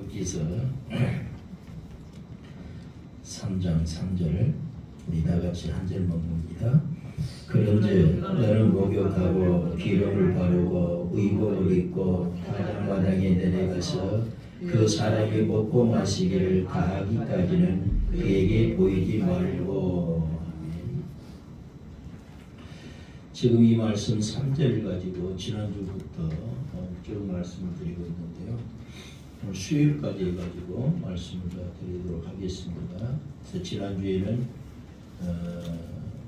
요한복음서 3장 3절 우리 다같이 한 절만 봅니다. 그런즉 너는 목욕하고 기름을 바르고 의복을 입고 마당에 내려가서 그 사람이 먹고 마시기를 다하기까지는 그에게 보이지 말고. 지금 이 말씀 3절을 가지고 지난주부터 쭉 말씀을 드리고 있는데요. 오늘 수요일까지 해가지고 말씀을 드리도록 하겠습니다. 그래서 지난주에는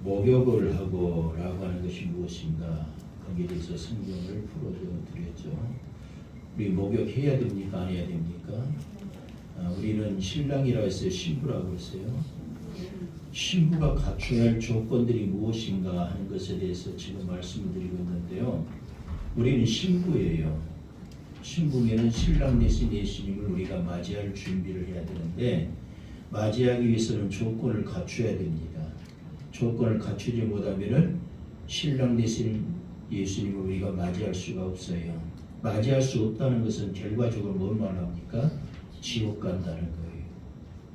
목욕을 하고 라고 하는 것이 무엇인가 거기에 대해서 성경을 풀어줘 드렸죠. 우리 목욕해야 됩니까? 안 해야 됩니까? 우리는 신랑이라고 했어요? 신부라고 했어요? 신부가 갖춰야 할 조건들이 무엇인가 하는 것에 대해서 지금 말씀을 드리고 있는데요. 우리는 신부예요. 신부면은 신랑 대신 예수님을 우리가 맞이할 준비를 해야 되는데 맞이하기 위해서는 조건을 갖춰야 됩니다. 조건을 갖추지 못하면은 신랑 대신 예수님을 우리가 맞이할 수가 없어요. 맞이할 수 없다는 것은 결과적으로 뭘 말합니까? 지옥 간다는 거예요.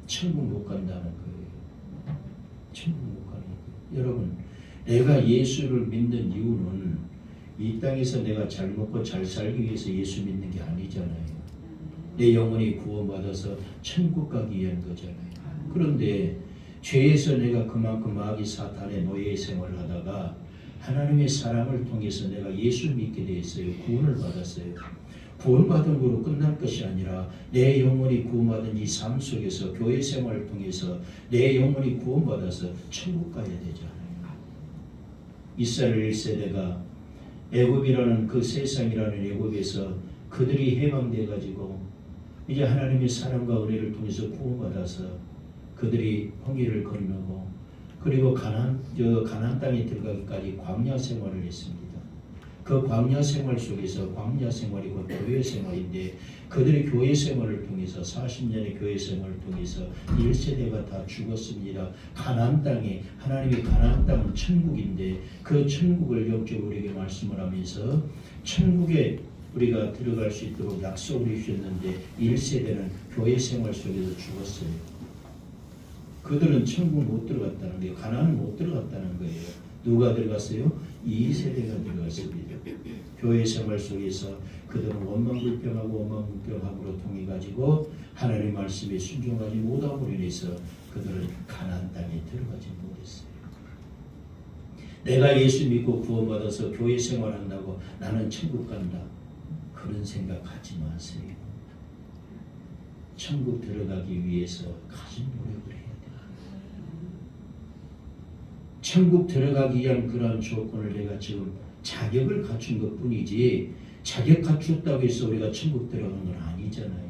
천국 못 간다는 거예요. 천국 못 가는 거예요. 여러분, 내가 예수를 믿는 이유는 이 땅에서 내가 잘 먹고 잘 살기 위해서 예수 믿는 게 아니잖아요. 내 영혼이 구원받아서 천국 가기 위한 거잖아요. 그런데 죄에서 내가 그만큼 마귀 사탄의 노예 생활을 하다가 하나님의 사랑을 통해서 내가 예수 믿게 되었어요. 구원을 받았어요. 구원받은 거로 끝날 것이 아니라 내 영혼이 구원받은 이 삶 속에서 교회 생활을 통해서 내 영혼이 구원받아서 천국 가야 되잖아요. 이스라엘 1세대가 애굽이라는 그 세상이라는 애굽에서 그들이 해방돼 가지고 이제 하나님의 사랑과 은혜를 통해서 구원받아서 그들이 홍해를 건너고 그리고 가나안 땅에 들어가기까지 광야 생활을 했습니다. 그 광야 생활 속에서 광야 생활이 곧 교회 생활인데 그들의 교회 생활을 통해서 40년의 교회 생활을 통해서 1세대가 다 죽었습니다. 가나안 땅에 하나님의 가나안 땅은 천국인데 그 천국을 영적으로 우리에게 말씀을 하면서 천국에 우리가 들어갈 수 있도록 약속을 주셨는데 1세대는 교회 생활 속에서 죽었어요. 그들은 천국 못 들어갔다는 거예요. 가나안은 못 들어갔다는 거예요. 누가 들어갔어요? 2세대가 들어갔습니다. 교회 생활 속에서 그들은 원망불평하고 원망불평함으로 통해 가지고 하나님의 말씀에 순종하지 못함으로 인해서 그들은 가나안 땅에 들어가지 못했어요. 내가 예수 믿고 구원받아서 교회 생활한다고 나는 천국 간다. 그런 생각하지 마세요. 천국 들어가기 위해서 가진 노력을 해야 돼요. 천국 들어가기 위한 그러한 조건을 내가 지금 자격을 갖춘 것 뿐이지 자격 갖췄다고 해서 우리가 천국 들어가는 건 아니잖아요.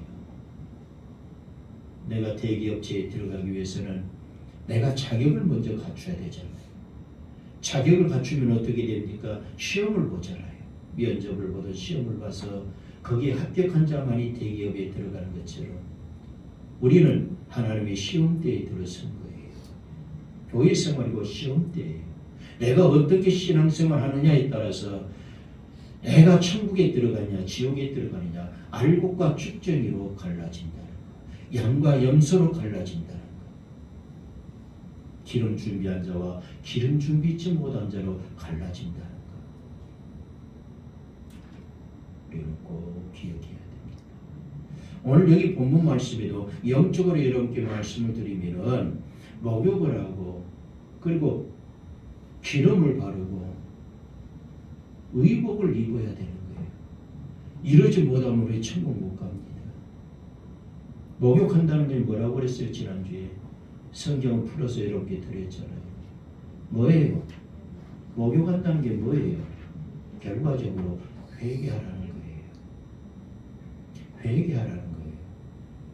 내가 대기업체에 들어가기 위해서는 내가 자격을 먼저 갖춰야 되잖아요. 자격을 갖추면 어떻게 됩니까? 시험을 보잖아요. 면접을 보든 시험을 봐서 거기에 합격한 자만이 대기업에 들어가는 것처럼 우리는 하나님의 시험대에 들어선 거예요. 교회 생활이고 시험대예요. 내가 어떻게 신앙생활 하느냐에 따라서 내가 천국에 들어가냐 지옥에 들어가느냐 알곡과 쭉정이로 갈라진다는 거. 양과 염소로 갈라진다는 거. 기름 준비한 자와 기름 준비치 못한 자로 갈라진다는 거. 우리는 꼭 기억해야 됩니다. 오늘 여기 본문 말씀에도 영적으로 여러분께 말씀을 드리면은 목욕을 하고 그리고 기름을 바르고 의복을 입어야 되는 거예요. 이러지 못하면 우리 천국 못 갑니다. 목욕한다는 게 뭐라고 그랬어요? 지난주에 성경을 풀어서 여러분께 드렸잖아요. 뭐예요? 목욕한다는 게 뭐예요? 결과적으로 회개하라는 거예요. 회개하라는 거예요.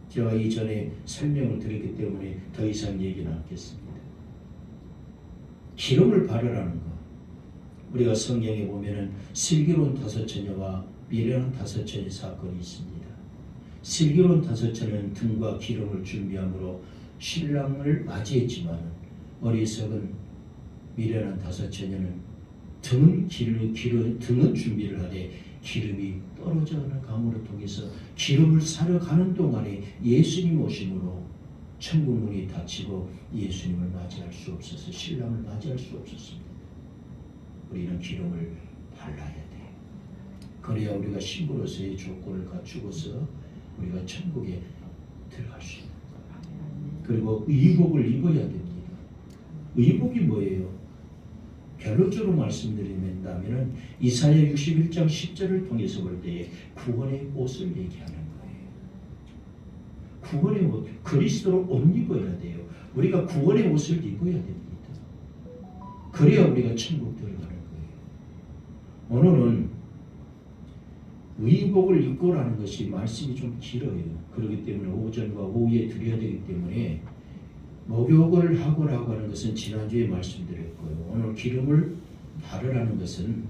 제가 이전에 설명을 드렸기 때문에 더 이상 얘기는 않겠습니다. 기름을 바르라는 거. 우리가 성경에 보면은 슬기로운 5처녀와 미련한 5처녀 사건이 있습니다. 슬기로운 5처녀는 등과 기름을 준비함으로 신랑을 맞이했지만 어리석은 미련한 5처녀는 등은 준비를 하되 기름이 떨어져가는 가문을 통해서 기름을 사러 가는 동안에 예수님 오심으로 천국 문이 닫히고 예수님을 맞이할 수 없어서 신랑을 맞이할 수 없었습니다. 우리는 기름을 발라야 돼요. 그래야 우리가 신부로서의 조건을 갖추고서 우리가 천국에 들어갈 수 있는 거예요. 그리고 의복을 입어야 됩니다. 의복이 뭐예요? 결론적으로 말씀드린다면 이사야 61장 10절을 통해서 볼 때에 구원의 옷을 얘기하는 거예요. 구원의 옷, 그리스도로 옷 입어야 돼요. 우리가 구원의 옷을 입어야 됩니다. 그래야 우리가 천국 들어가는 거예요. 오늘은 의복을 입고라는 것이 말씀이 좀 길어요. 그렇기 때문에 오전과 오후에 드려야 되기 때문에 목욕을 하고라고 하는 것은 지난주에 말씀드렸고요. 오늘 기름을 바르라는 것은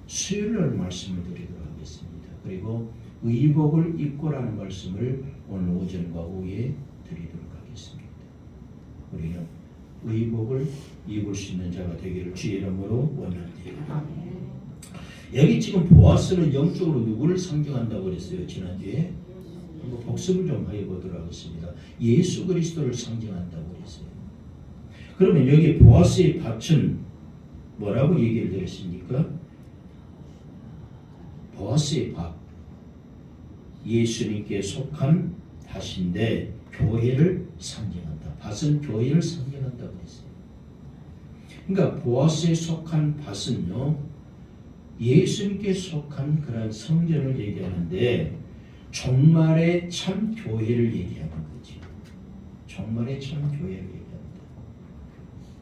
수요일날 말씀을 드리도록 하겠습니다. 그리고 의복을 입고라는 말씀을 오늘 오전과 오후에 드리도록 하겠습니다. 우리는 의복을 입을 수 있는 자가 되기를 주의 이름으로 원합니다. 여기 지금 보아스는 영적으로 누구를 상징한다고 그랬어요? 지난주에 복습을 좀 해보도록 하겠습니다. 예수 그리스도를 상징한다고 그랬어요. 그러면 여기 보아스의 밭은 뭐라고 얘기를 드렸습니까? 보아스의 밭, 예수님께 속한 밭인데 교회를 상징한다. 밭은 교회를 상징한다고 했어요. 그러니까 보아스에 속한 밭은요, 예수님께 속한 그런 성전을 얘기하는데 종말의 참 교회를 얘기하는 거죠. 종말의 참 교회를 얘기합니다.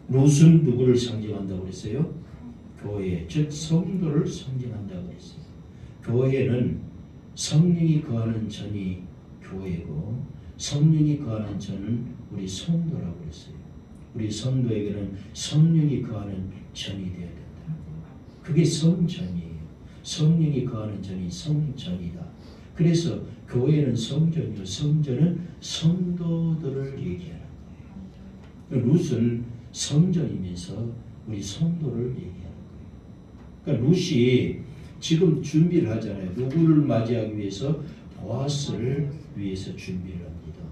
롯은 누구를 상징한다고 그랬어요? 교회, 즉 성도를 상징한다고 그랬어요. 교회는 성령이 거하는 전이 교회고 성령이 거하는 전은 우리 성도라고 그랬어요. 우리 성도에게는 성령이 거하는 전이 되어야 된다. 그게 성전이에요. 성령이 거하는 전이 성전이다. 그래서 교회는 성전이요, 성전은 성도들을 얘기하는 거예요. 룻은 성전이면서 우리 성도를 얘기하는 거예요. 그러니까 룻이 지금 준비를 하잖아요. 누구를 맞이하기 위해서? 보아스를 위해서 준비를 합니다.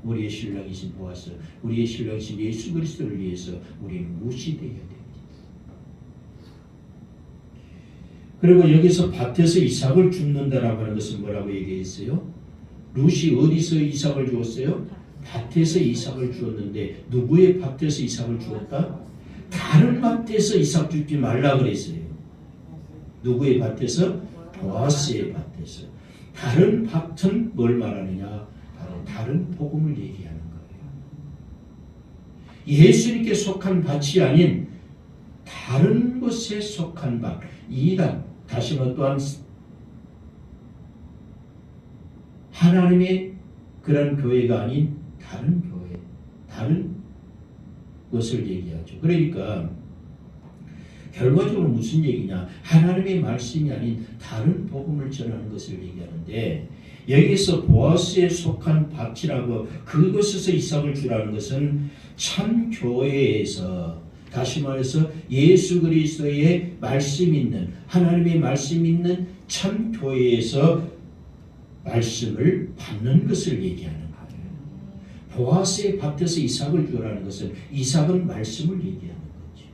우리의 신랑이신 보아스, 우리의 신랑이신 예수 그리스도를 위해서 우리는 룻이 되어야 됩니다. 그리고 여기서 밭에서 이삭을 줍는다라고 하는 것은 뭐라고 얘기했어요? 룻이 어디서 이삭을 주었어요? 밭에서 이삭을 주었는데 누구의 밭에서 이삭을 주었다? 다른 밭에서 이삭 주지 말라 그랬어요. 누구의 밭에서? 보아스의 밭에서. 다른 밭은 뭘 말하느냐? 바로 다른 복음을 얘기하는 거예요. 예수님께 속한 밭이 아닌 다른 것에 속한 밭, 이단, 다시 말해 또한 하나님의 그런 교회가 아닌 다른 교회, 다른 것을 얘기하죠. 그러니까 결과적으로 무슨 얘기냐? 하나님의 말씀이 아닌 다른 복음을 전하는 것을 얘기하는데 여기서 보아스에 속한 밭이라고 그것에서 이삭을 주라는 것은 참 교회에서 다시 말해서 예수 그리스도의 말씀 있는 하나님의 말씀 있는 참 교회에서 말씀을 받는 것을 얘기하는 거예요. 보아스의 밭에서 이삭을 주라는 것은 이삭은 말씀을 얘기하는 거죠.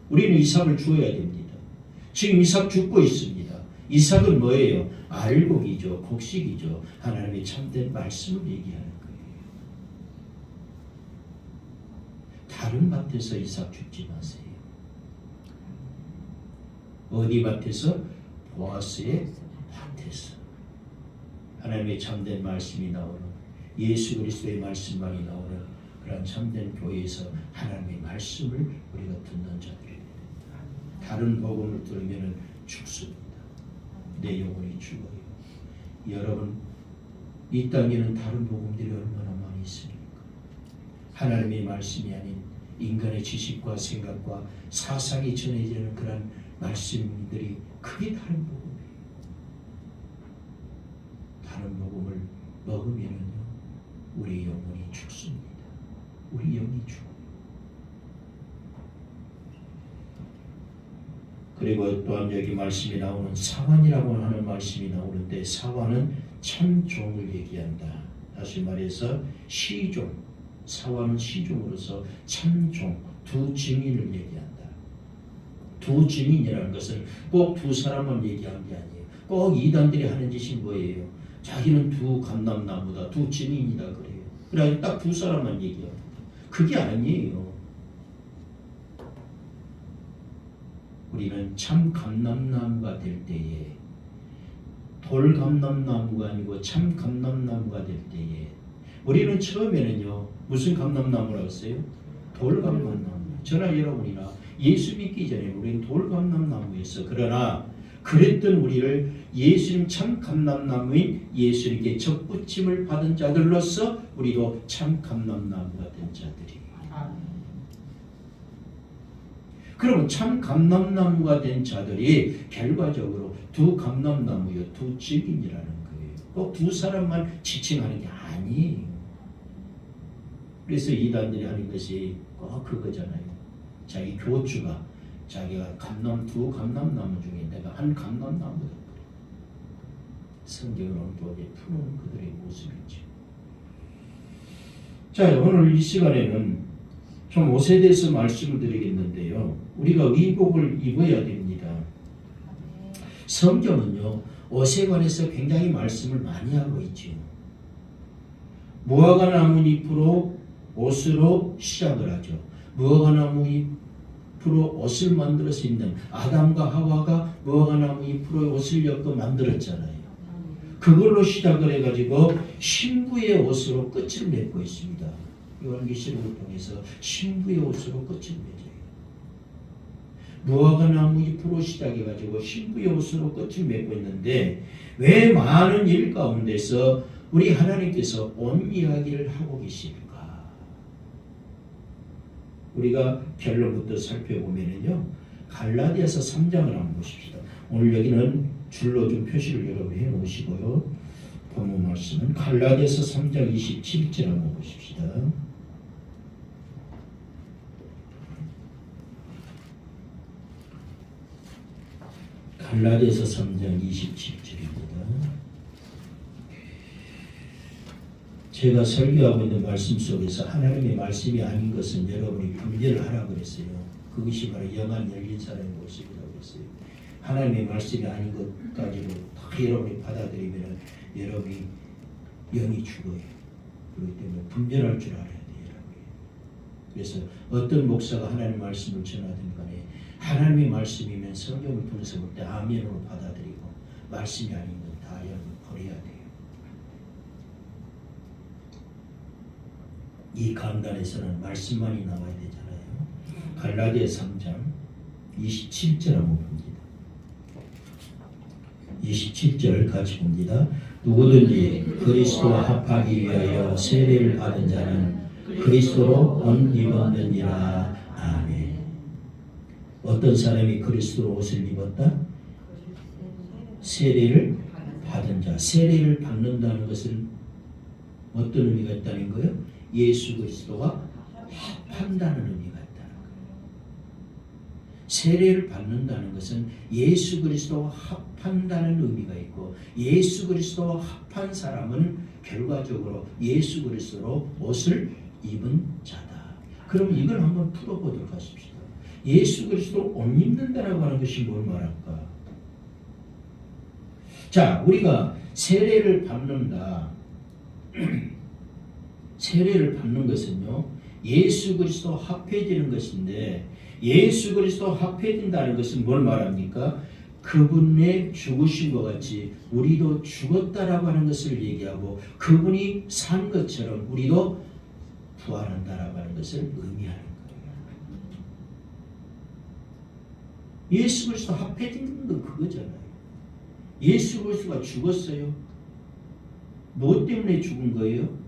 우리는 이삭을 주어야 됩니다. 지금 이삭 죽고 있습니다. 이삭은 뭐예요? 알곡이죠. 곡식이죠. 하나님의 참된 말씀을 얘기하는 거예요. 다른 밭에서 이삭 줍지 마세요. 어디 밭에서? 보아스의 밭에서. 하나님의 참된 말씀이 나오는 예수 그리스도의 말씀만이 나오는 그런 참된 교회에서 하나님의 말씀을 우리가 듣는 자들이 됩니다. 다른 복음을 들으면 죽습니다. 내 영혼이 죽어요. 여러분, 이 땅에는 다른 복음들이 얼마나 많이 있습니까? 하나님의 말씀이 아닌 인간의 지식과 생각과 사상이 전해지는 그런 말씀들이 그게 다른 복음이에요. 다른 복음을 먹으면요 우리 영혼이 죽습니다. 우리 영이 죽어요. 그리고 또한 여기 말씀이 나오는 사환이라고 하는 말씀이 나오는데 사환은 참종을 얘기한다. 다시 말해서 시종, 사환은 시종으로서 참종, 두 증인을 얘기한다. 두 증인이라는 것은 꼭 두 사람만 얘기하는 게 아니에요. 꼭 이단들이 하는 짓이 뭐예요? 자기는 두 감람나무다, 두 증인이다 그래요. 그래서 딱 두 사람만 얘기해요. 그게 아니에요. 우리는 참 감람나무가 될 때에, 돌 감람나무가 아니고 참 감람나무가 될 때에, 우리는 처음에는요 무슨 감람나무라고 했어요? 돌 감람나무. 저나 여러분이나 예수 믿기 전에 우리는 돌 감람나무였어. 그러나 그랬던 우리를 예수님 참 감람나무인 예수님께 접붙임을 받은 자들로서 우리도 참 감람나무가 된 자들이. 그러면 참 감람나무가 된 자들이 결과적으로 두 감람나무요, 두 증인이라는 거예요. 꼭 두 사람만 지칭하는 게 아니에요. 그래서 이단들이 하는 것이 꼭 그거잖아요. 자기 교주가 자기가 두 감람나무 중에 내가 한 감람나무다. 성경을 엉뚱하게 푸는 그들의 모습이죠. 자, 오늘 이 시간에는 좀 옷에 대해서 말씀을 드리겠는데요. 우리가 의복을 입어야 됩니다. 성경은요, 옷에 관해서 굉장히 말씀을 많이 하고 있죠. 무화과 나뭇잎으로 옷으로 시작을 하죠. 무화과 나뭇잎으로 옷을 만들어서 입는 아담과 하와가 무화과 나뭇잎으로 옷을 엮어 만들었잖아요. 그걸로 시작을 해가지고 신부의 옷으로 끝을 맺고 있습니다. 요한계시록을 통해서 신부의 옷으로 끝을 맺어요. 무화과 나뭇잎으로 시작해가지고 신부의 옷으로 끝을 맺고 있는데 왜 많은 일 가운데서 우리 하나님께서 옷 이야기를 하고 계실까? 우리가 결론부터 살펴보면요, 갈라디아서 3장을 한번 보십시다. 오늘 여기는 줄로 좀 표시를 여러분 해 놓으시고요. 본문 말씀은 갈라디아서 3장 27절 한번 보십시다. 갈라디아서 3장 27절입니다. 제가 설교하고 있는 말씀 속에서 하나님의 말씀이 아닌 것은 여러분이 분별을 하라고 그랬어요. 그것이 바로 영안 열린 사람의 모습이라고 했어요. 하나님의 말씀이 아닌 것까지도 다 여러분이 받아들이면 여러분이 영이 죽어요. 그렇기 때문에 분별할 줄 알아야 돼요. 그래서 어떤 목사가 하나님의 말씀을 전하든 간에 하나님의 말씀이면 성경을 통해서 볼 때 아멘으로 받아들이고 말씀이 아닌 건 다 여러분 버려야 돼요. 이 강단에서는 말씀만이 나와야 되잖아요. 갈라디아 3장 27절 한번 봅니다. 27절 같이 봅니다. 누구든지 그리스도와 합하기 위하여 세례를 받은 자는 그리스도로 옷 입었느니라. 아멘. 어떤 사람이 그리스도로 옷을 입었다? 세례를 받은 자. 세례를 받는다는 것은 어떤 의미가 있다는 거예요? 예수 그리스도와 합한다는 의미가 있다는 거예요. 세례를 받는다는 것은 예수 그리스도와 합한다는 의미가 있고, 예수 그리스도와 합한 사람은 결과적으로 예수 그리스도로 옷을 입은 자다. 그럼 이걸 한번 풀어보도록 하십시다. 예수 그리스도 옷 입는다라고 하는 것이 뭘 말할까? 자, 우리가 세례를 받는다. 세례를 받는 것은요, 예수 그리스도 합해지는 것인데, 예수 그리스도 합해진다는 것은 뭘 말합니까? 그분의 죽으신 것 같이 우리도 죽었다라고 하는 것을 얘기하고, 그분이 산 것처럼 우리도 부활한다라고 하는 것을 의미하는 거예요. 예수 그리스도 합해진 건 그거잖아요. 예수 그리스도가 죽었어요. 뭐 때문에 죽은 거예요?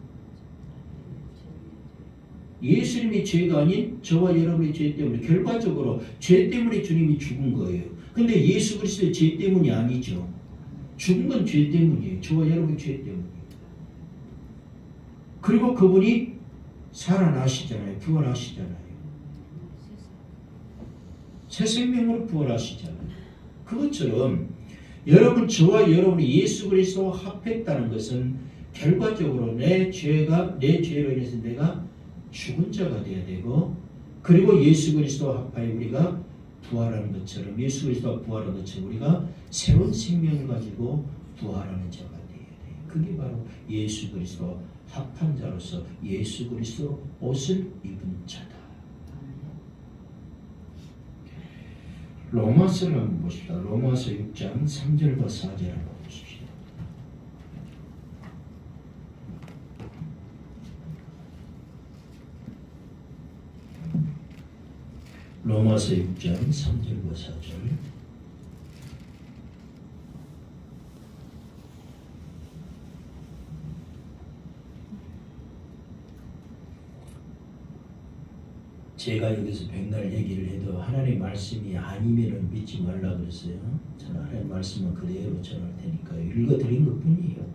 예수님의 죄가 아닌 저와 여러분의 죄 때문에, 결과적으로 죄 때문에 주님이 죽은 거예요. 근데 예수 그리스도의 죄 때문이 아니죠. 죽은 건 죄 때문이에요. 저와 여러분의 죄 때문이에요. 그리고 그분이 살아나시잖아요. 부활하시잖아요. 새 생명으로 부활하시잖아요. 그것처럼 여러분, 저와 여러분이 예수 그리스도와 합했다는 것은 결과적으로 내 죄로 인해서 내가 죽은 자가 되어야 되고, 그리고 예수 그리스도와 합하여 우리가 부활하는 것처럼, 예수 그리스도와 부활하는 것처럼 우리가 새로운 생명을 가지고 부활하는 자가 되어야 돼요. 그게 바로 예수 그리스도와 합한 자로서 예수 그리스도 옷을 입은 자다. 로마서를 한번 보십시다. 로마서 6장 3절과 4절 한번 보십시다. 로마서 6장 3절과 4절. 제가 여기서 백날 얘기를 해도 하나님의 말씀이 아니면은 믿지 말라 그랬어요. 저는 하나님의 말씀은 그대로 전할 테니까 읽어드린 것뿐이에요.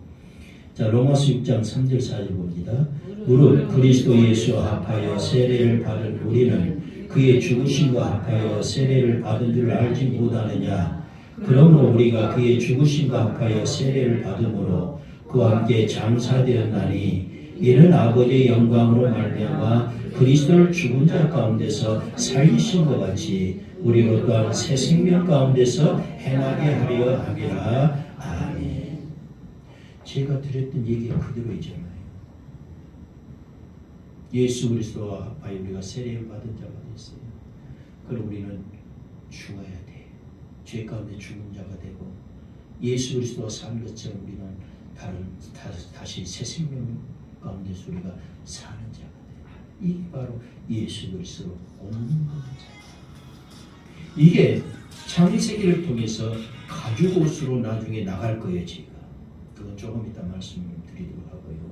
자, 로마서 6장 3절 4절 봅니다. 무릇 그리스도 예수와 합하여 세례를 받은 우리는 그의 죽으심과 합하여 세례를 받은 줄 알지 못하느냐. 그러므로 우리가 그의 죽으심과 합하여 세례를 받음으로 그와 함께 장사되었나니 이는 아버지의 영광으로 말미암아 그리스도를 죽은 자 가운데서 살리신 것 같이 우리로 또한 새 생명 가운데서 행하게 하려 함이라. 아멘. 제가 드렸던 얘기가 그대로 있잖아요. 예수 그리스도와 합하여 우리가 세례를 받은 자가 됐어요. 그럼 우리는 죽어야 돼. 죄 가운데 죽은 자가 되고 예수 그리스도와 산 것처럼 우리는 다시 새 생명 가운데서 우리가 사는 자가 돼요. 이게 바로 예수 그리스도로 옮는 자. 이게 창세기를 통해서 가죽옷으로 나중에 나갈 거예요. 제가 그건 조금 이따 말씀드리도록 하고요.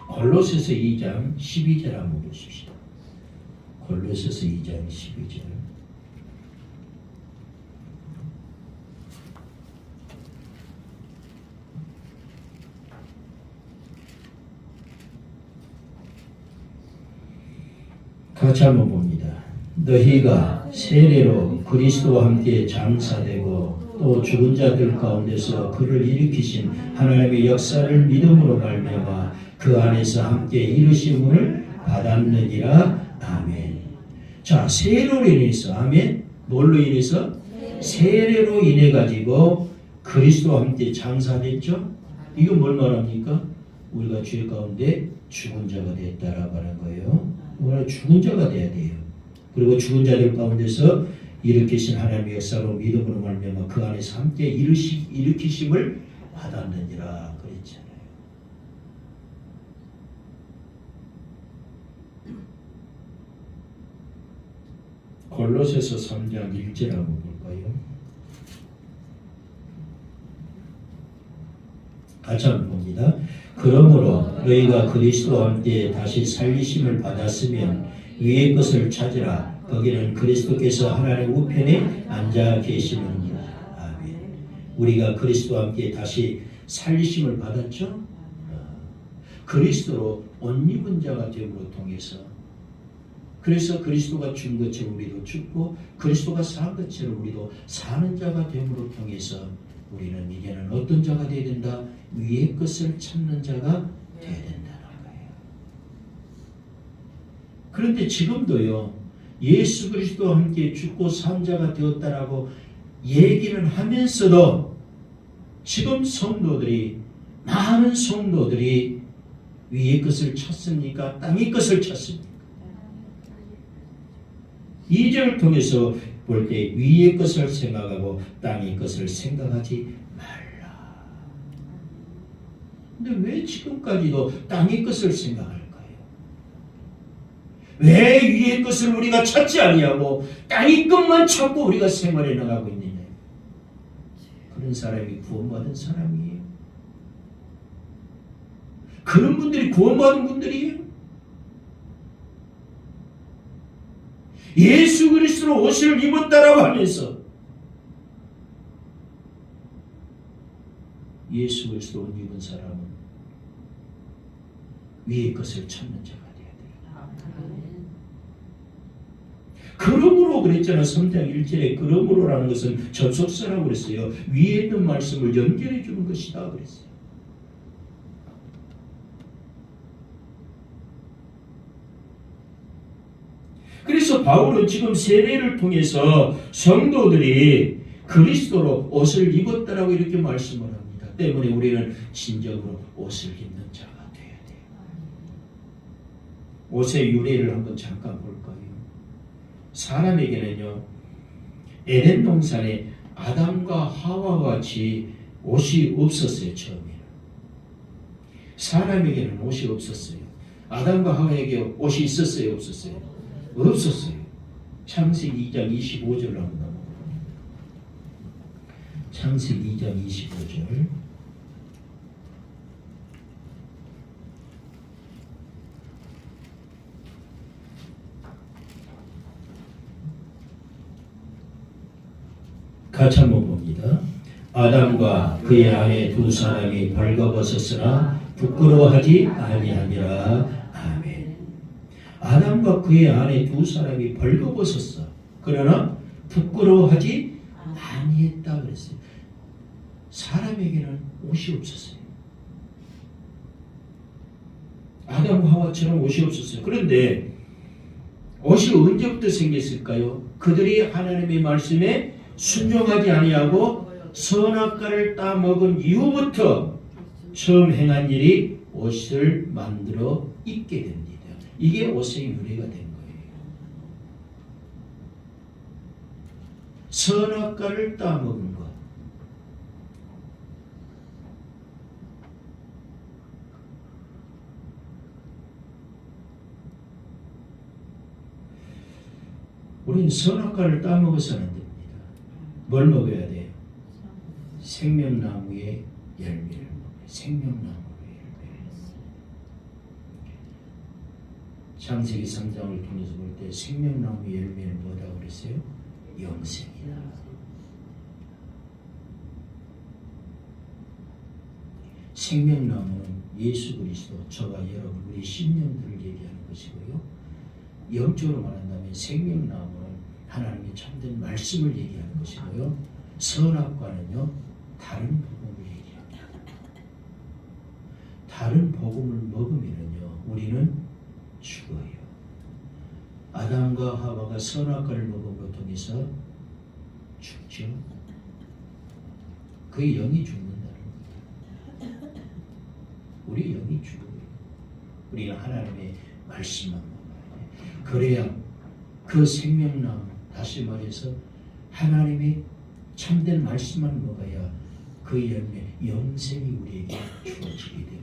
골로새서 2장 12절 한번 보십시다. 골로새서 2장 12절. 같이 한번 봅니다. 너희가 세례로 그리스도와 함께 장사되고 또 죽은 자들 가운데서 그를 일으키신 하나님의 역사를 믿음으로 말미암아 그 안에서 함께 이루심을 받았느니라. 아멘. 자, 세례로 인해서, 아멘. 뭘로 인해서? 세례로 인해 가지고 그리스도와 함께 장사됐죠. 이거 뭘 말합니까? 우리가 죄 가운데 죽은 자가 됐다라고 하는 거예요. 우리가 죽은 자가 돼야 돼요. 그리고 죽은 자들 가운데서 일으키신 하나님의 역사로 믿음으로 말미암아 그 안에서 함께 일으키심을 받았느니라 그랬잖아요. 골로새서 3장 1절 한번 볼까요? 같이 한번 봅니다. 그러므로 너희가 그리스도와 함께 다시 살리심을 받았으면 위의 것을 찾으라. 거기는 그리스도께서 하나님 우편에 앉아 계시느니라. 아멘. 우리가 그리스도와 함께 다시 살리심을 받았죠. 그리스도로 옷 입은 자가 됨으로 통해서, 그래서 그리스도가 죽은 것처럼 우리도 죽고 그리스도가 산 것처럼 우리도 사는 자가 됨으로 통해서 우리는 이제는 어떤 자가 되어야 된다? 위의 것을 찾는 자가 되어야 된다는 거예요. 그런데 지금도요, 예수 그리스도와 함께 죽고 산 자가 되었다라고 얘기를 하면서도 지금 많은 성도들이 위의 것을 찾습니까? 땅의 것을 찾습니까? 2절을 통해서 볼 때 위의 것을 생각하고 땅의 것을 생각하지 말라. 근데 왜 지금까지도 땅의 것을 생각할까요? 왜 위의 것을 우리가 찾지 아니하고 땅의 것만 찾고 우리가 생활해 나가고 있느냐? 그런 사람이 구원받은 사람이에요. 그런 분들이 구원받은 분들이에요. 예수 그리스도로 옷을 입었다라고 하면서 예수 그리스도 옷 입은 사람은 위의 것을 찾는 자가 되어야 돼요. 그러므로 그러므로 그랬잖아. 3장 1절에 그러므로라는 것은 접속사라고 그랬어요. 위에 있는 말씀을 연결해 주는 것이다 그랬어요. 그래서 바울은 지금 세례를 통해서 성도들이 그리스도로 옷을 입었다라고 이렇게 말씀을 합니다. 때문에 우리는 진정으로 옷을 입는 자가 되어야 돼요. 옷의 유래를 한번 잠깐 볼까요? 사람에게는요, 에덴 동산에 아담과 하와와 같이 옷이 없었어요. 처음에는 사람에게는 옷이 없었어요. 아담과 하와에게 옷이 있었어요? 없었어요? 없었어요. 창세기 2장 25절로 한번 넘어가요. 창세기 2장 25절. 같이 한번 봅니다. 아담과 그의 아내 두 사람이 벌거벗었으나 부끄러워하지 아니하니라. 아멘. 아담과 그의 아내 두 사람이 벌거벗었어. 그러나 부끄러워하지 아니했다 그랬어요. 사람에게는 옷이 없었어요. 아담과 하와처럼 옷이 없었어요. 그런데 옷이 언제부터 생겼을까요? 그들이 하나님의 말씀에 순종하지 아니하고 선악과를 따먹은 이후부터 처음 행한 일이 옷을 만들어 입게 됩니다. 이게 옷의 유래가 된 거예요. 선악과를 따먹은 것. 우리는 선악과를 따먹어서는 안 됩니다. 뭘 먹어야 돼요? 생명나무의 열매를 먹어요. 생명나무의 열매를. 창세기 3장을 통해서 볼 때 생명나무의 열매는 뭐라고 그랬어요? 영생이다. 생명나무는 예수 그리스도, 저와 여러분, 우리 신령들을 얘기하는 것이고요. 영적으로 말한다면 생명나무는 하나님의 참된 말씀을 얘기하는 것이고요. 선악과는요, 다른 복음을 얘기합니다. 다른 복음을 먹으면요, 우리는 죽어요. 아담과 하와가 선악과를 먹음으로 통해서 죽죠. 그 영이 죽는다는 겁니다. 우리 영이 죽어요. 우리는 하나님의 말씀만 먹어야 돼요. 그래야 그 생명나무, 다시 말해서 하나님의 참된 말씀만 먹어야 그 열매, 영생이 우리에게 주어지게 되는 거예요.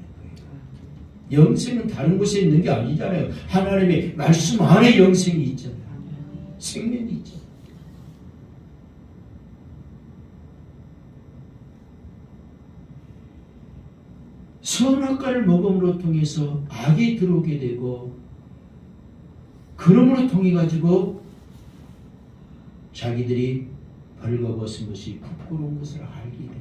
영생은 다른 곳에 있는 게 아니잖아요. 하나님의 말씀 안에 영생이 있잖아요. 생명이 있잖아요. 선악과를 먹음으로 통해서 악이 들어오게 되고, 그러므로 통해 가지고 자기들이 벌거벗은 것이 부끄러운 것을 알게 된 거예요.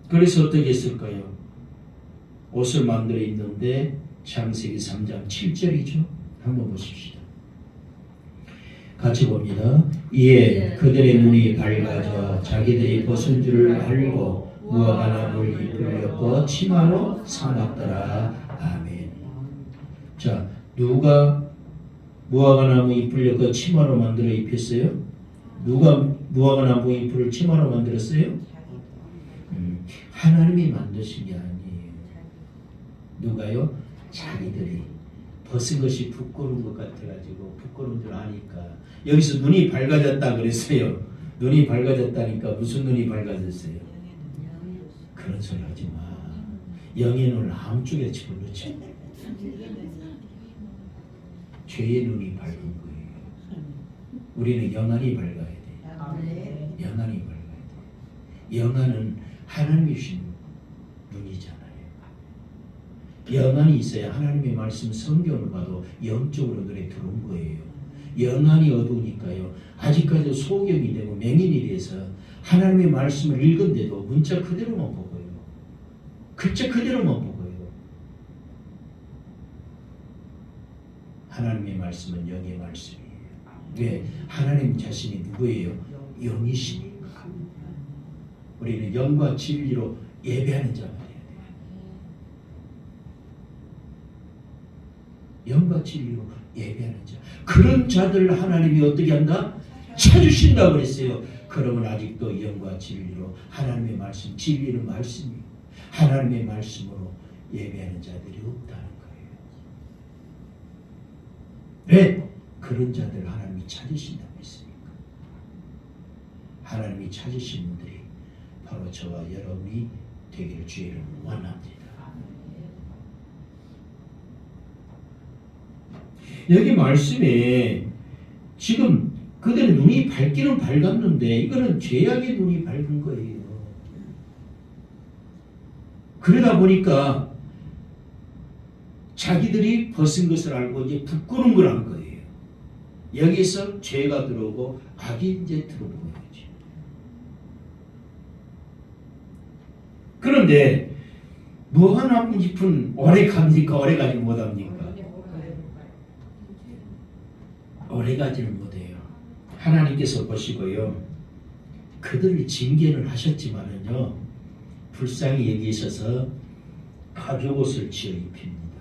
그래서 어떻게 했을까요? 옷을 만들어 입는데 창세기 3장 7절이죠. 한번 보십시다. 같이 봅니다. 이에 그들의 눈이 밝아져 자기들이 벗은 줄을 알고 무화과나무를 잎을 엮어 치마로 삼았더라. 아멘. 자, 누가 무화과나무 잎을 엮어 치마로 만들어 입혔어요? 누가 무화과나무 잎을 치마로 만들었어요? 하나님이 만드신 게 아니에요. 누가요? 자기들이 벗은 것이 부끄러운 것 같아가지고 부끄러운 줄 아니까. 여기서 눈이 밝아졌다 그랬어요. 눈이 밝아졌다니까 무슨 눈이 밝아졌어요? 그런 소리 하지 마. 영의 눈을 한쪽에 집어넣지. 죄의 눈이 밝은 거예요. 우리는 영안이 밝아야 돼. 영안이 밝아야 돼. 영안은 하나님이 주신 눈이잖아요. 영안이 있어야 하나님의 말씀 성경을 봐도 영적으로 눈에 들어온 거예요. 영안이 어두우니까요. 아직까지 소경이 되고 맹인이 돼서 하나님의 말씀을 읽은데도 문자 그대로만 보고요. 글자 그대로만 보고요. 하나님의 말씀은 영의 말씀이에요. 왜? 하나님 자신이 누구예요? 영이시니까. 우리는 영과 진리로 예배하는 자가 돼야 돼요. 영과 진리로 예배하는 자. 그런 자들을 하나님이 어떻게 한다? 찾으신다고 그랬어요. 그러면 아직도 영과 진리로 하나님의 말씀, 진리는 말씀이에요. 하나님의 말씀으로 예배하는 자들이 없다는 거예요. 왜? 그런 자들을 하나님이 찾으신다고 했으니까. 하나님이 찾으신 분들이 바로 저와 여러분이 되기를 주의 이름으로 원합니다. 여기 말씀에 지금 그들의 눈이 밝기는 밝았는데 이거는 죄악의 눈이 밝은 거예요. 그러다 보니까 자기들이 벗은 것을 알고 이제 부끄러운 걸 한 거예요. 여기서 죄가 들어오고 악이 이제 들어오는 거죠. 그런데 뭐가 나쁜 짓은 오래 갑니까? 오래 가지 못합니까? 오래 가지는 못해요. 하나님께서 보시고요. 그들을 징계는 하셨지만은요. 불쌍히 여기셔서 가죽옷을 지어 입힙니다.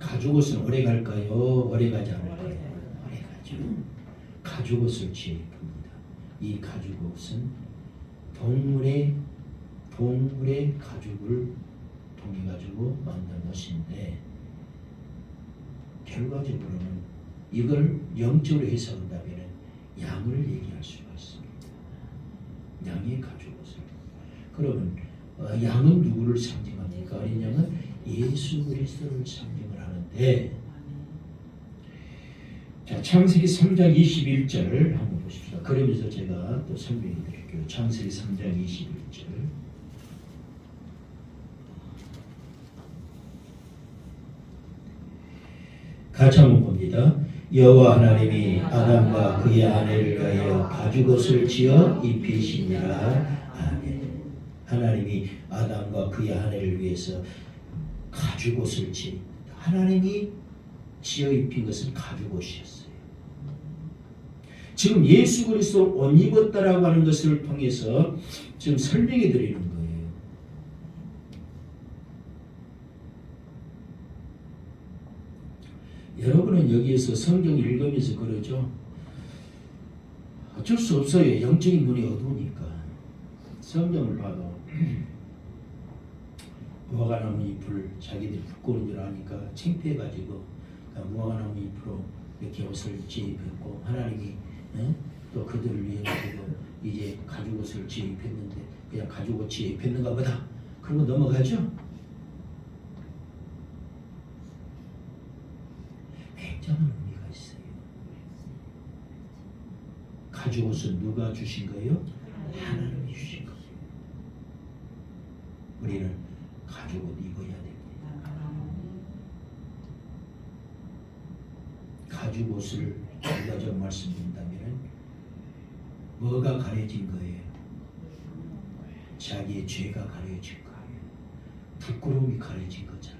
가죽옷은 오래 갈까요? 오래 가지 않을까요? 오래 가죠. 가죽옷을 지어 입힙니다. 이 가죽옷은 동물의 가죽을 통해 가지고 만든 옷인데 결과적으로는 이걸 영적으로 해석한다면 양을 얘기할 수가 있습니다. 양의 가죽옷을. 그러면 양은 누구를 상징합니까? 어린 양은 예수 그리스도를 상징을 하는데, 자, 창세기 3장 21절 한번 보십시다. 그러면서 제가 또 설명해 드릴게요. 창세기 3장 21절. 같이 한번 봅니다. 여호와 하나님이 아담과 그의 아내를 위하여 가죽옷을 지어 입히시니라. 아멘. 하나님이 아담과 그의 아내를 위해서 가죽옷을 지어 입힌다. 하나님이 지어 입힌 것은 가죽옷이었어요. 지금 예수 그리스도 옷 입었다라고 하는 것을 통해서 지금 설명해 드리는 거예요. 여러분은 여기에서 성경 읽으면서 그러죠. 어쩔 수 없어요. 영적인 눈이 어두우니까. 성경을 봐도 무화과나무 잎을 자기들이 부끄러운 줄 아니까 창피해가지고 무화과나무 잎으로 이렇게 옷을 지입했고 하나님이 또 그들을 위해 가지고 이제 가죽옷을 지입했는데 그냥 가죽옷 지입했는가 보다. 그러고 넘어가죠. 굉장한 의미가 있어요. 가죽옷은 누가 주신 거예요? 하나님이 주신 거예요. 우리는 가죽옷 입어야 됩니다. 가죽옷을 결과적으로 말씀드린다면 뭐가 가려진 거예요? 자기의 죄가 가려진 거예요. 부끄러움이 가려진 거잖아요.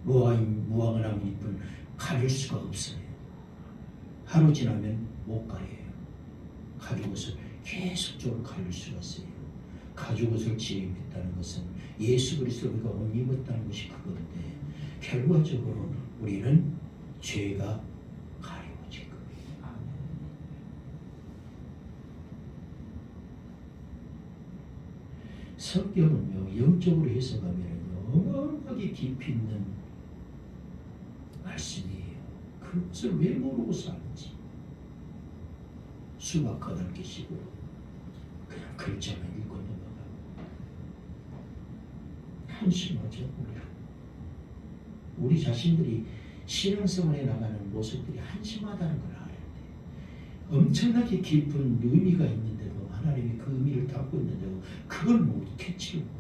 무화과나무 잎은 가릴 수가 없어요. 하루 지나면 못 가려요. 가죽옷을 계속적으로 가릴 수가 있어요. 가죽옷을 지입했다는 것은 예수 그리스도가 옷 입었다는 것이 그건데 결과적으로 우리는 죄가 가려진 거예요. 성경은요 영적으로 해석하면요 어마어마하게 깊이 있는 말씀이에요. 그것을 왜 모르고 사는지 수박 거들기 식으로 그냥 글자만 읽고 넘어가고 한심하죠. 우리 자신들이 신앙생활에 나가는 모습들이 한심하다는 걸 알아야 돼. 엄청나게 깊은 의미가 있는데도 하나님이 그 의미를 담고 있는데도 그걸 못 캐치를 못해요.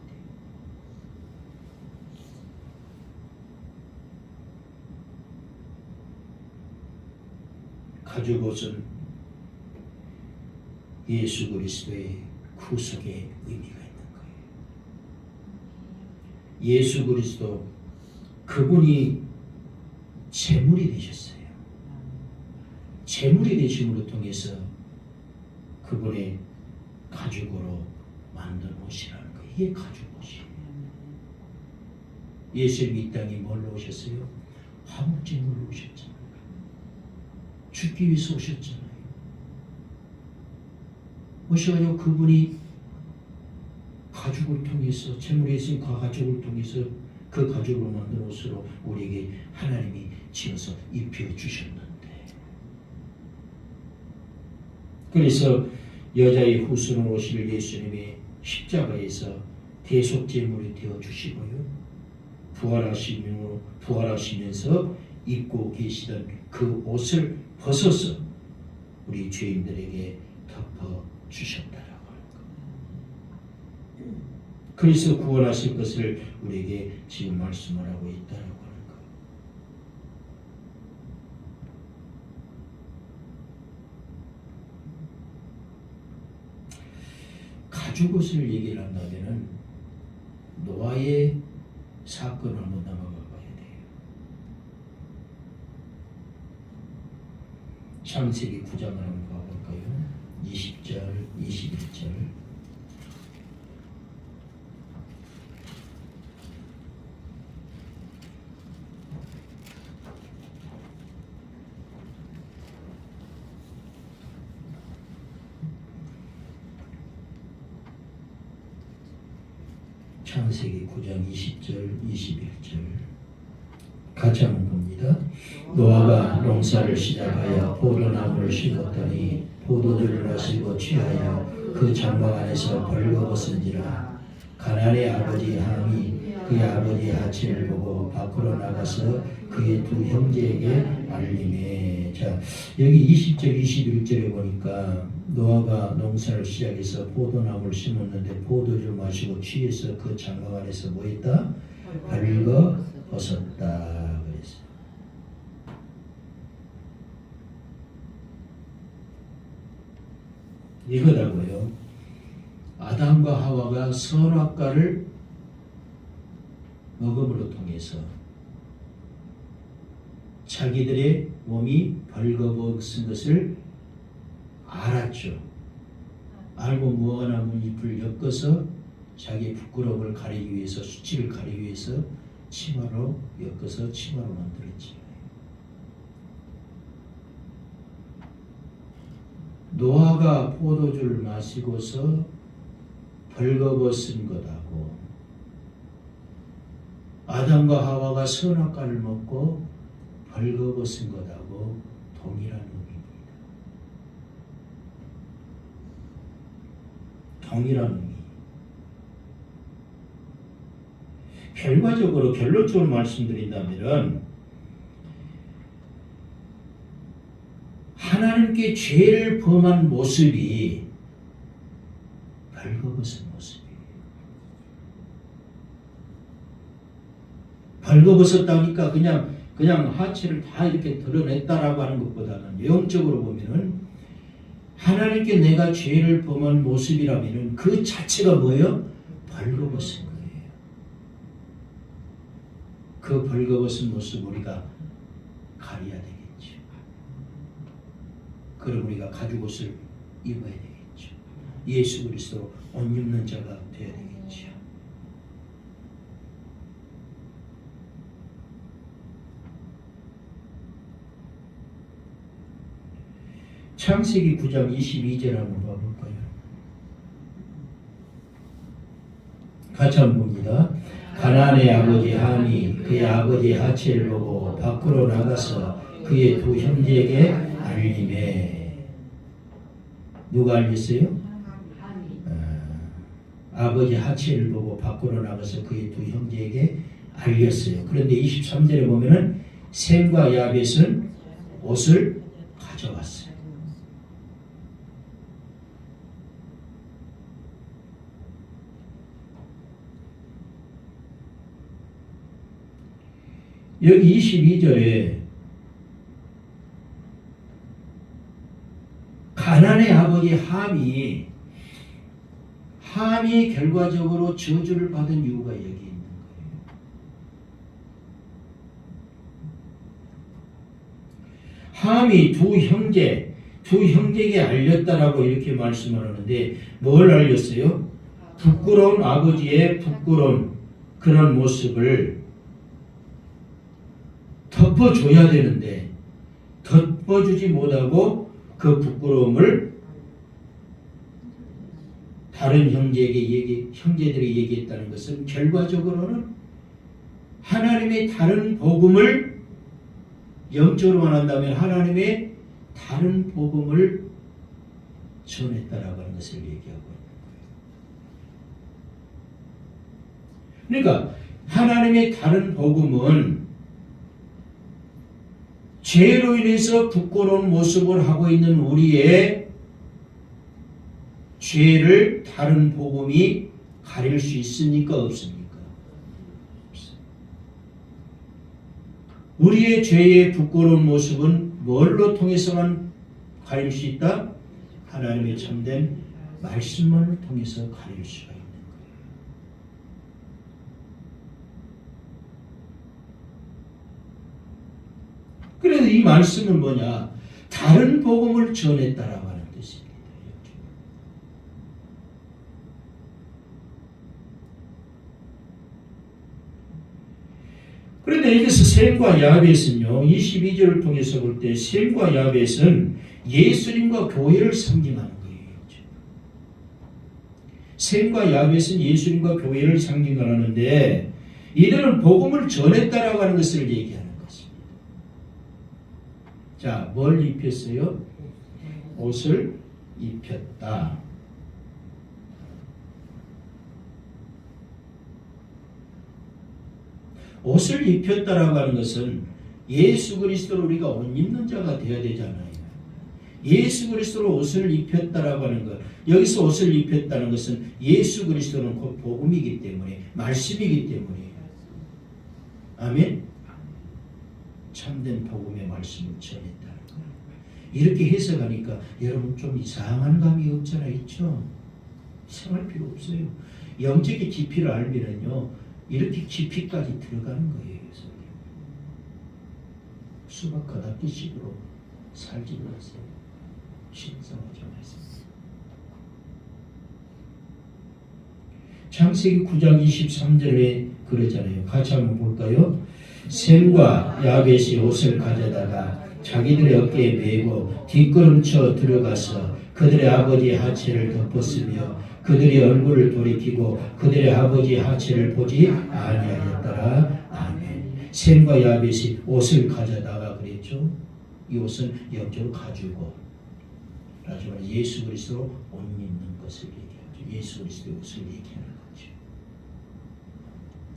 가죽옷은 예수 그리스도의 구속의 의미가 있는 거예요. 예수 그리스도 그분이 재물이 되셨어요. 재물이 되심으로 통해서 그분의 가죽으로 만든 옷이라는 거예요. 이게 가죽 옷이에요. 예수님이 이 땅에 뭘로 오셨어요? 화목제물로 오셨잖아요. 죽기 위해서 오셨잖아요. 오셔가지고 그분이 가죽을 통해서 재물의 가죽을 통해서 그 가죽으로 만든 옷으로 우리에게 하나님이 지어서 입혀주셨는데, 그래서 여자의 후손을 오실 예수님이 십자가에서 대속제물이 되어주시고요, 부활하시면서 입고 계시던 그 옷을 벗어서 우리 죄인들에게 덮어주셨다라고 하는 것. 그래서 구원하실 것을 우리에게 지금 말씀을 하고 있다라고 하는 것. 가죽옷을 얘기를 한다면 노아의 사건을 한번 넘어가 봐야 돼요. 창세기 9장을 한번 봐볼까요? 20절, 21절. 창세기 9장 20절, 21절 같이 한번 봅니다. 노아가 농사를 시작하여 포도나무를 심었더니 포도주를 마시고 취하여 그 장막 안에서 벌거벗은지라. 가나안의 아버지 함이 그의 아버지의 하체를 보고 밖으로 나가서 그의 두 형제에게 알림해. 자, 여기 20절, 21절에 보니까 노아가 농사를 시작해서 포도나무를 심었는데 포도주를 마시고 취해서 그 장막 안에서 뭐 했다? 벌거벗었다 그랬어요. 이거다고요. 아담과 하와가 선악과를 먹음으로 통해서 자기들의 몸이 벌거벗은 것을 알았죠. 알고 무화과 나무 잎을 엮어서 자기의 부끄러움을 가리기 위해서, 수치를 가리기 위해서 치마로 엮어서 치마로 만들었지. 노아가 포도주를 마시고서 벌거벗은 것하고 아담과 하와가 선악과를 먹고 벌거벗은 것하고 동일한 의미입니다. 동일한 의미. 결과적으로 결론적으로 말씀드린다면 하나님께 죄를 범한 모습이 벌거벗은 모습이에요. 벌거벗었다니까 그냥 하체를 다 이렇게 드러냈다라고 하는 것보다는 영적으로 보면은 하나님께 내가 죄를 범한 모습이라면은 그 자체가 뭐예요? 벌거벗은 거예요. 그 벌거벗은 모습 우리가 가려야 되겠죠. 그럼 우리가 가죽옷을 입어야 되겠죠. 예수 그리스도로 옷 입는 자가 되어야 되겠죠. 창세기 9장 22절 한번 봐볼까요? 같이 한번 봅니다. 가나안의 아버지 함이 그의 아버지의 하체를 보고 밖으로 나가서 그의 두 형제에게 알림해. 누가 알렸어요? 아버지 하체를 보고 밖으로 나가서 그의 두 형제에게 알렸어요. 그런데 23절에 보면은 셈과 야벳은 옷을 가져왔어요. 여기 22절에 가나안의 아버지 함이 결과적으로 저주를 받은 이유가 여기 있는 거예요. 함이 두 형제에게 알렸다라고 이렇게 말씀을 하는데 뭘 알렸어요? 부끄러운 아버지의 부끄러운 그런 모습을 덮어줘야 되는데 덮어주지 못하고 그 부끄러움을 다른 형제들에게 얘기했다는 것은 결과적으로는 하나님의 다른 복음을 영적으로 말한다면 하나님의 다른 복음을 전했다라고 하는 것을 얘기하고 있는 거예요. 그러니까 하나님의 다른 복음은 죄로 인해서 부끄러운 모습을 하고 있는 우리의 죄를 다른 복음이 가릴 수 있습니까? 없습니까? 우리의 죄의 부끄러운 모습은 뭘로 통해서만 가릴 수 있다? 하나님의 참된 말씀만을 통해서 가릴 수가 있는 거예요. 그래서 이 말씀은 뭐냐? 다른 복음을 전했다라고 하는 뜻입니다. 그런데 여기서 셈과 야벳은요, 22절을 통해서 볼 때 셈과 야벳은 예수님과 교회를 상징하는 거예요. 셈과 야벳은 예수님과 교회를 상징하는데 이들은 복음을 전했다라고 하는 것을 얘기하는 것입니다. 자, 뭘 입혔어요? 옷을 입혔다. 옷을 입혔다라고 하는 것은 예수 그리스도로 우리가 옷 입는 자가 되어야 되잖아요. 예수 그리스도로 옷을 입혔다라고 하는 것, 여기서 옷을 입혔다는 것은 예수 그리스도는 곧 복음이기 때문에, 말씀이기 때문이에요. 아멘? 참된 복음의 말씀을 전했다는 거예요. 이렇게 해석하니까 여러분 좀 이상한 감이 없잖아 있죠? 이상할 필요 없어요. 영적인 깊이를 알면은요, 이렇게 깊이까지 들어가는 거예요. 수박 가닥기식으로 살지 마세요. 신성하지 마세요. 창세기 9장 23절에 그러잖아요. 같이 한번 볼까요? 셈과 야벳이 옷을 가져다가 자기들의 어깨에 메고 뒷걸음쳐 들어가서 그들의 아버지의 하체를 덮었으며 그들의 얼굴을 돌이키고 그들의 아버지의 하체를 보지 아니하였더라. 아멘. 셈과 야벳이 옷을 가져다가 그랬죠. 이 옷은 영적으로 가지고 하지만 예수 그리스도로 옷 입는 것을 얘기하죠. 예수 그리스도의 옷을 얘기하는 거죠.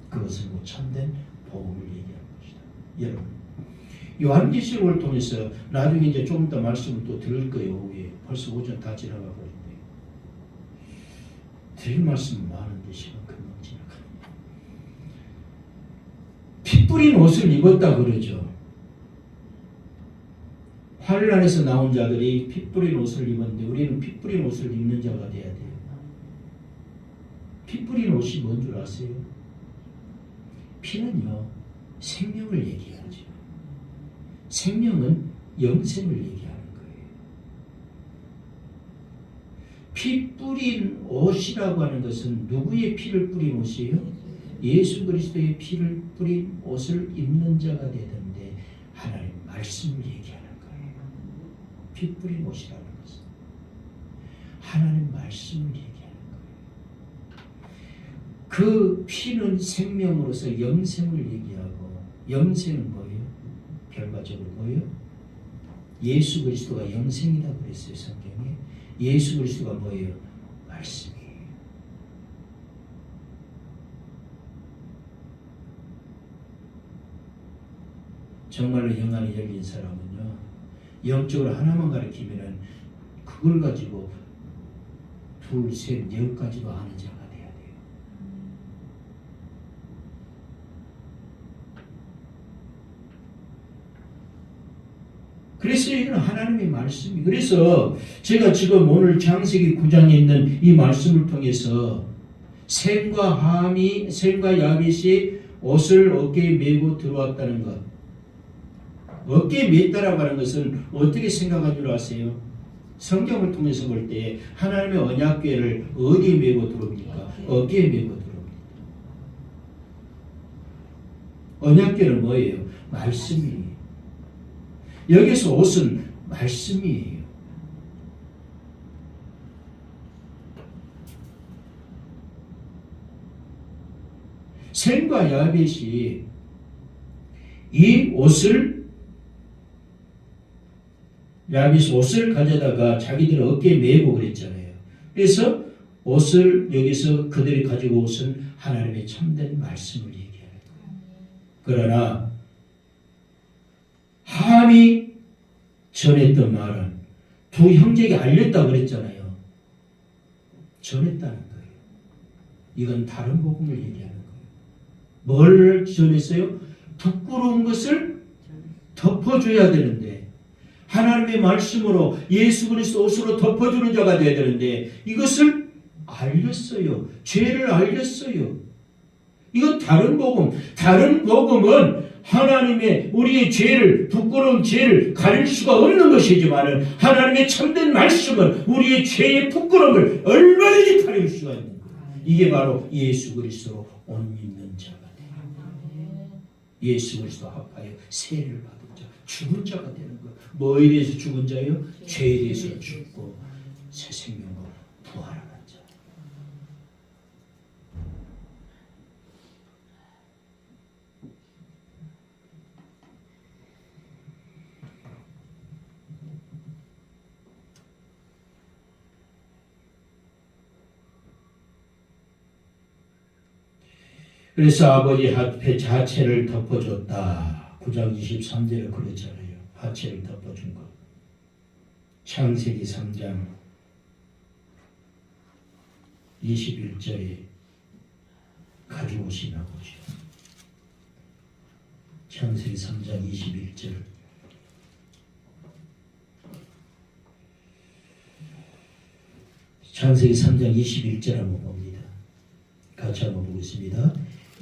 그것은 뭐 참된 복음을 얘기하는 것이다. 여러분, 요한계시록을 통해서 나중에 이제 조금 더 말씀을 또 들을 거예요. 오후에 벌써 오전 다 지나가 버렸네. 드릴 말씀은 많은데 시간 금방 지나갑니다. 피 뿌린 옷을 입었다 그러죠. 환란에서 나온 자들이 피 뿌린 옷을 입었는데 우리는 피 뿌린 옷을 입는 자가 돼야 돼요. 피 뿌린 옷이 뭔 줄 아세요? 피는요, 생명을 얘기하죠. 생명은 영생을 얘기하는 거예요. 피 뿌린 옷이라고 하는 것은 누구의 피를 뿌린 옷이에요? 예수 그리스도의 피를 뿌린 옷을 입는 자가 되는데 하나님 말씀을 얘기하는 거예요. 피 뿌린 옷이라는 것은 하나님 말씀을 얘기하는 거예요. 그 피는 생명으로서 영생을 얘기하고, 영생은 뭐예요? 결과적으로 뭐예요? 예수 그리스도가 영생이다 그랬어요. 성경에. 예수 그리스도가 뭐예요? 말씀이에요. 정말로 영안이 열린 사람은요, 영적으로 하나만 가르치면은 그걸 가지고 둘, 셋, 열 가지도 아는 자가 돼야 돼요. 그래서 이건 하나님의 말씀이. 그래서 제가 지금 오늘 창세기 9장에 있는 이 말씀을 통해서 셈과 야벳이 옷을 어깨에 메고 들어왔다는 것, 어깨에 맸다라고 하는 것은 어떻게 생각한 줄 아세요? 성경을 통해서 볼 때 하나님의 언약궤를 어디에 메고 들어옵니까? 어깨에 메고 들어옵니다. 언약궤는 뭐예요? 말씀이에요. 여기서 옷은 말씀이에요. 셈과 야벳이 이 옷을 야벳이 옷을 가져다가 자기들 어깨에 메고 그랬잖아요. 그래서 옷을 여기서 그들이 가지고 옷은 하나님의 참된 말씀을 얘기하는 거예요. 그러나 함이 전했던 말은 두 형제에게 알렸다고 그랬잖아요. 전했다는 거예요. 이건 다른 복음을 얘기하는 거예요. 뭘 전했어요? 부끄러운 것을 덮어줘야 되는데 하나님의 말씀으로 예수 그리스도 옷으로 덮어주는 자가 되어야 되는데 이것을 알렸어요. 죄를 알렸어요. 이건 다른 복음. 다른 복음은 하나님의 우리의 죄를 부끄러운 죄를 가릴 수가 없는 것이지만 하나님의 참된 말씀은 우리의 죄의 부끄러움을 얼마든지 가릴 수가 있는 거예요. 이게 바로 예수 그리스도로 옷 입는 자가 돼요. 예수 그리스도 합하여 세례를 받은 자, 죽은 자가 되는 거예요. 뭐에 대해서 죽은 자예요? 죄에 대해서 죽고 새 생명으로 부활하는 자. 그래서 아버지 앞에 자체를 덮어줬다. 9장 23절에 그랬잖아요. 하체를 덮어준 것. 창세기 3장 21절에 가지고 오신 아버지. 창세기 3장 21절. 창세기 3장 21절 한번 봅니다. 같이 한번 보겠습니다.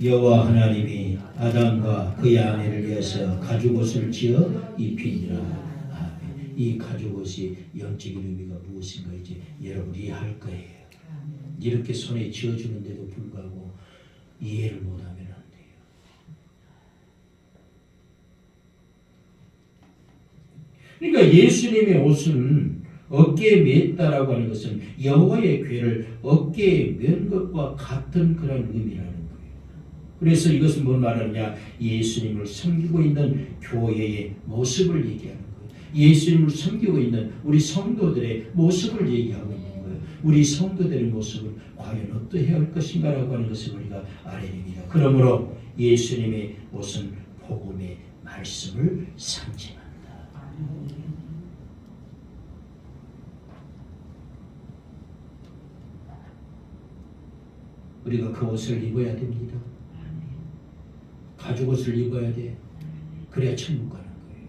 여호와 하나님이 아담과 그의 아내를 위해서 가죽옷을 지어 입히니라. 아멘. 이 가죽옷이 영적인 의미가 무엇인가 이제 여러분이 이해할 거예요. 이렇게 손에 지어주는데도 불구하고 이해를 못하면 안 돼요. 그러니까 예수님의 옷은 어깨에 맸다라고 하는 것은 여호와의 궤를 어깨에 맨 것과 같은 그런 의미라는 거예요. 그래서 이것은 뭘 말하느냐? 예수님을 섬기고 있는 교회의 모습을 얘기하는 거예요. 예수님을 섬기고 있는 우리 성도들의 모습을 얘기하고 있는 거예요. 우리 성도들의 모습은 과연 어떠해야 할 것인가라고 하는 것을 우리가 알아야 됩니다. 그러므로 예수님의 옷은 복음의 말씀을 상징한다. 우리가 그 옷을 입어야 됩니다. 가죽옷을 입어야 돼. 그래야 천국 가는 거예요.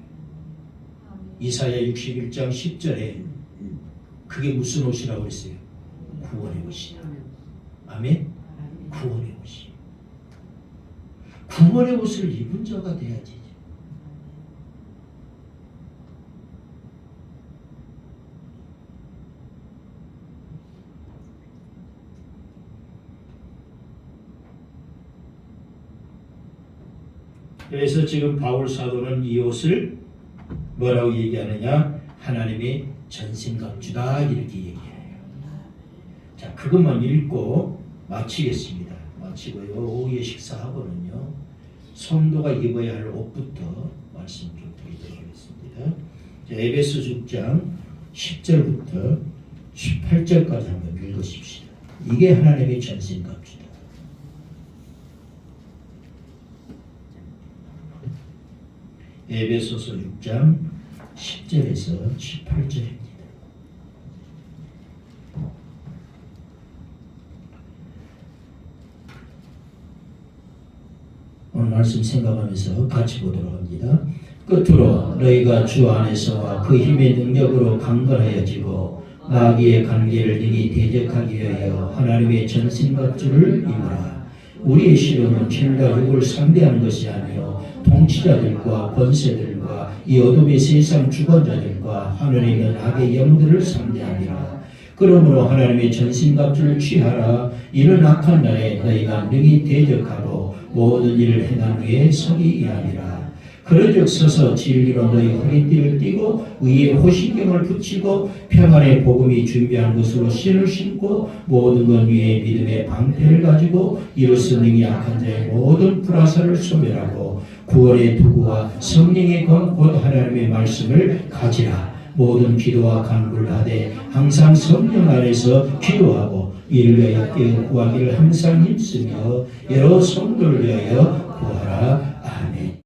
이사야 61장 10절에 그게 무슨 옷이라고 했어요? 구원의 옷이다. 아멘? 구원의 옷이. 구원의 옷을 입은 자가 돼야지. 그래서 지금 바울 사도는 이 옷을 뭐라고 얘기하느냐? 하나님의 전신갑주다 이렇게 얘기해요. 자, 그것만 읽고 마치겠습니다. 마치고요. 오후에 식사하고는요. 성도가 입어야 할 옷부터 말씀 좀 드리도록 하겠습니다. 자, 에베소 6장 10절부터 18절까지 한번 읽으십시다. 이게 하나님의 전신갑주다. 에베소서 6장 10절에서 18절입니다. 오늘 말씀 생각하면서 같이 보도록 합니다. 끝으로 너희가 주 안에서와 그 힘의 능력으로 강건하여지고 마귀의 관계를 능히 대적하기 위하여 하나님의 전신갑주를 입으라. 우리의 시련은 피과 육을 상대하는 것이 아니요 통치자들과 권세들과 이 어둠의 세상 주권자들과 하늘에 있는 악의 영들을 상대하니라. 그러므로 하나님의 전신갑주를 취하라. 이는 악한 날에 너희가 능히 대적하고 모든 일을 행한 후에 서기 위함이라. 그러즉 서서 진리로 너희 허리띠를 띠고 의의 호신경을 붙이고 평안의 복음이 준비한 것으로 신을 신고 모든 것 위에 믿음의 방패를 가지고 이로써 능히 악한 자의 모든 불화살을 소멸하고 구원의 도구와 성령의 검 곧 하나님의 말씀을 가지라. 모든 기도와 간구를 하되 항상 성령 안에서 기도하고 이를 위하여 깨어 구하기를 항상 힘쓰며 여러 성도를 위하여 구하라.